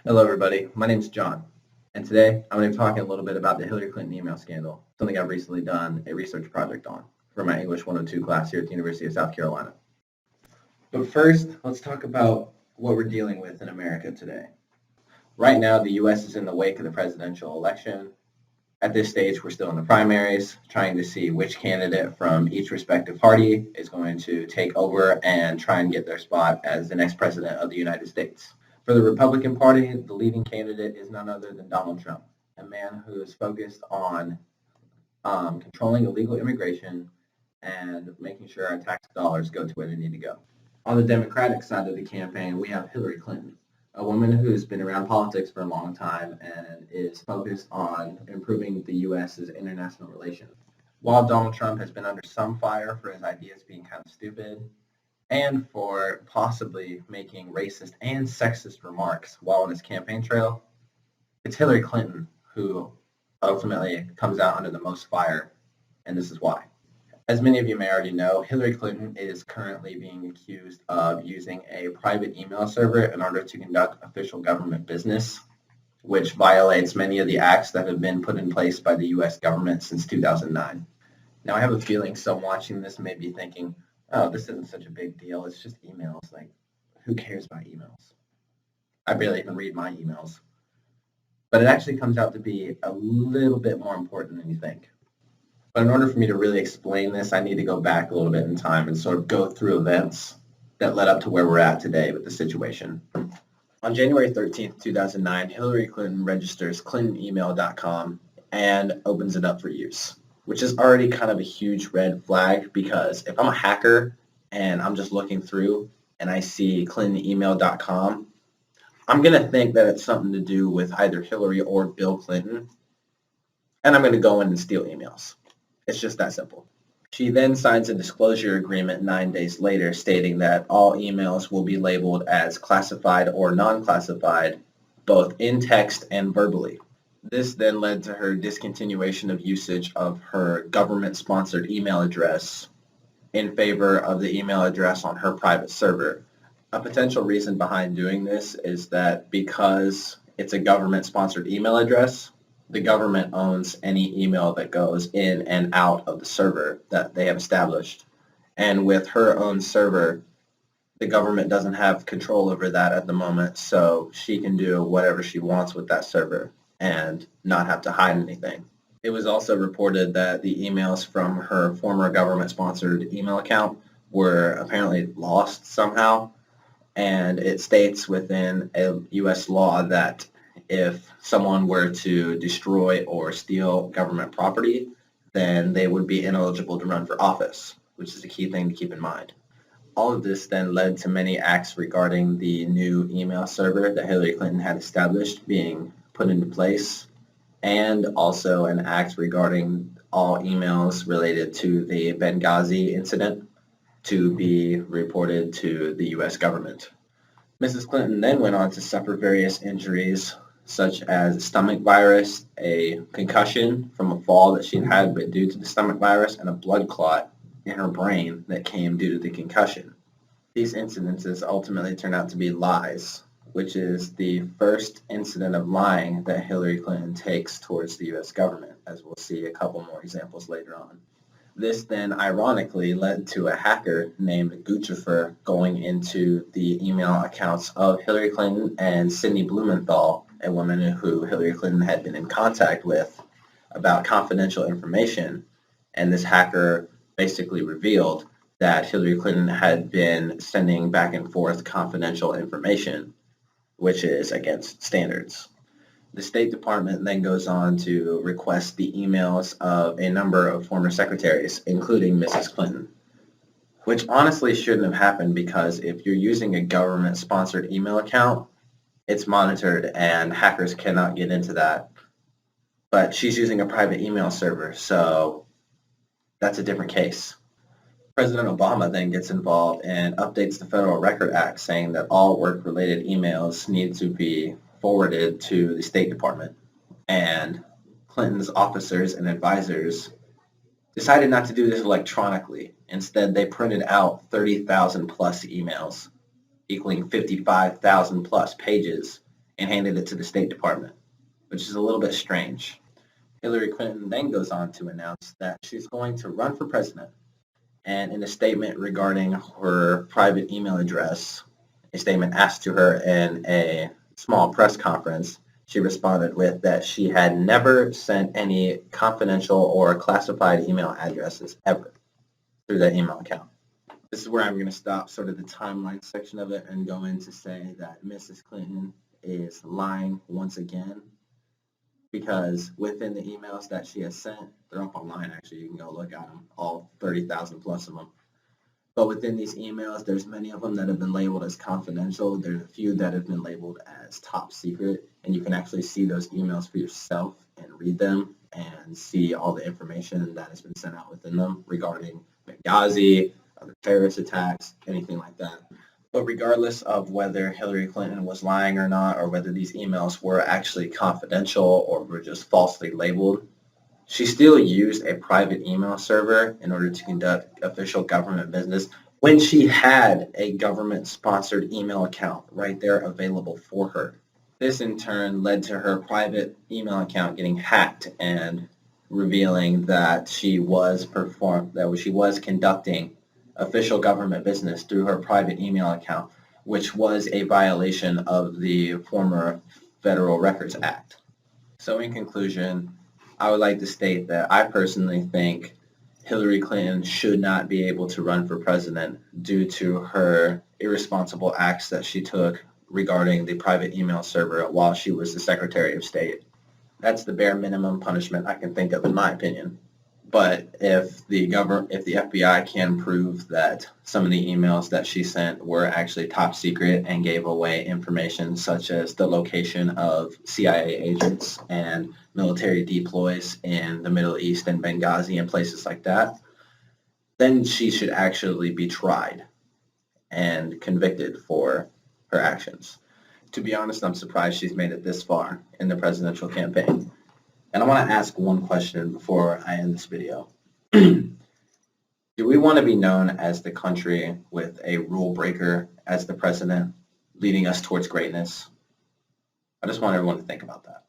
Hello, everybody. My name is John, and today I'm going to be talking a little bit about the Hillary Clinton email scandal, something I've recently done a research project on for my English 102 class here at the University of South Carolina. But first, let's talk about what we're dealing with in America today. Right now, the U.S. is in the wake of the presidential election. At this stage, we're still in the primaries, trying to see which candidate from each respective party is going to take over and try and get their spot as the next president of the United States. For the Republican Party, the leading candidate is none other than Donald Trump, a man who is focused on controlling illegal immigration and making sure our tax dollars go to where they need to go. On the Democratic side of the campaign, we have Hillary Clinton, a woman who's been around politics for a long time and is focused on improving the U.S.'s international relations. While Donald Trump has been under some fire for his ideas being kind of stupid, and for possibly making racist and sexist remarks while on his campaign trail, it's Hillary Clinton who ultimately comes out under the most fire, and this is why. As many of you may already know, Hillary Clinton is currently being accused of using a private email server in order to conduct official government business, which violates many of the acts that have been put in place by the U.S. government since 2009. Now, I have a feeling some watching this may be thinking, oh, this isn't such a big deal. It's just emails. Like, who cares about emails? I barely even read my emails. But it actually comes out to be a little bit more important than you think. But in order for me to really explain this, I need to go back a little bit in time and sort of go through events that led up to where we're at today with the situation. On January 13th, 2009, Hillary Clinton registers clintonemail.com and opens it up for use, which is already kind of a huge red flag because if I'm a hacker and I'm just looking through and I see clintonemail.com, I'm going to think that it's something to do with either Hillary or Bill Clinton, and I'm going to go in and steal emails. It's just that simple. She then signs a disclosure agreement 9 days later stating that all emails will be labeled as classified or non-classified, both in text and verbally. This then led to her discontinuation of usage of her government-sponsored email address in favor of the email address on her private server. A potential reason behind doing this is that because it's a government-sponsored email address, the government owns any email that goes in and out of the server that they have established. And with her own server, the government doesn't have control over that at the moment, so she can do whatever she wants with that server and not have to hide anything. It was also reported that the emails from her former government-sponsored email account were apparently lost somehow, and it states within a U.S. law that if someone were to destroy or steal government property, then they would be ineligible to run for office, which is a key thing to keep in mind. All of this then led to many acts regarding the new email server that Hillary Clinton had established being put into place, and also an act regarding all emails related to the Benghazi incident to be reported to the U.S. government. Mrs. Clinton then went on to suffer various injuries such as stomach virus, a concussion from a fall that she'd had but due to the stomach virus, and a blood clot in her brain that came due to the concussion. These incidences ultimately turned out to be lies, which is the first incident of lying that Hillary Clinton takes towards the U.S. government, as we'll see a couple more examples later on. This then ironically led to a hacker named Guccifer going into the email accounts of Hillary Clinton and Sidney Blumenthal, a woman who Hillary Clinton had been in contact with about confidential information, and this hacker basically revealed that Hillary Clinton had been sending back and forth confidential information, which is against standards. The State Department then goes on to request the emails of a number of former secretaries, including Mrs. Clinton, which honestly shouldn't have happened because if you're using a government-sponsored email account, it's monitored and hackers cannot get into that. But she's using a private email server, so that's a different case. President Obama then gets involved and updates the Federal Record Act saying that all work-related emails need to be forwarded to the State Department. And Clinton's officers and advisors decided not to do this electronically. Instead, they printed out 30,000 plus emails, equaling 55,000 plus pages, and handed it to the State Department, which is a little bit strange. Hillary Clinton then goes on to announce that she's going to run for president. And in a statement regarding her private email address, a statement asked to her in a small press conference, she responded with that she had never sent any confidential or classified email addresses ever through that email account. This is where I'm going to stop sort of the timeline section of it and go in to say that Mrs. Clinton is lying once again, because within the emails that she has sent, they're up online actually, you can go look at them, all 30,000 plus of them. But within these emails, there's many of them that have been labeled as confidential. There's a few that have been labeled as top secret, and you can actually see those emails for yourself and read them and see all the information that has been sent out within them regarding Benghazi, other terrorist attacks, anything like that. But regardless of whether Hillary Clinton was lying or not, or whether these emails were actually confidential or were just falsely labeled, she still used a private email server in order to conduct official government business when she had a government-sponsored email account right there available for her. This in turn led to her private email account getting hacked and revealing that she was conducting official government business through her private email account, which was a violation of the former Federal Records Act. So in conclusion, I would like to state that I personally think Hillary Clinton should not be able to run for president due to her irresponsible acts that she took regarding the private email server while she was the Secretary of State. That's the bare minimum punishment I can think of, in my opinion. But if the FBI can prove that some of the emails that she sent were actually top secret and gave away information such as the location of CIA agents and military deploys in the Middle East and Benghazi and places like that, then she should actually be tried and convicted for her actions. To be honest, I'm surprised she's made it this far in the presidential campaign. And I want to ask one question before I end this video. Do we want to be known as the country with a rule breaker as the president, leading us towards greatness? I just want everyone to think about that.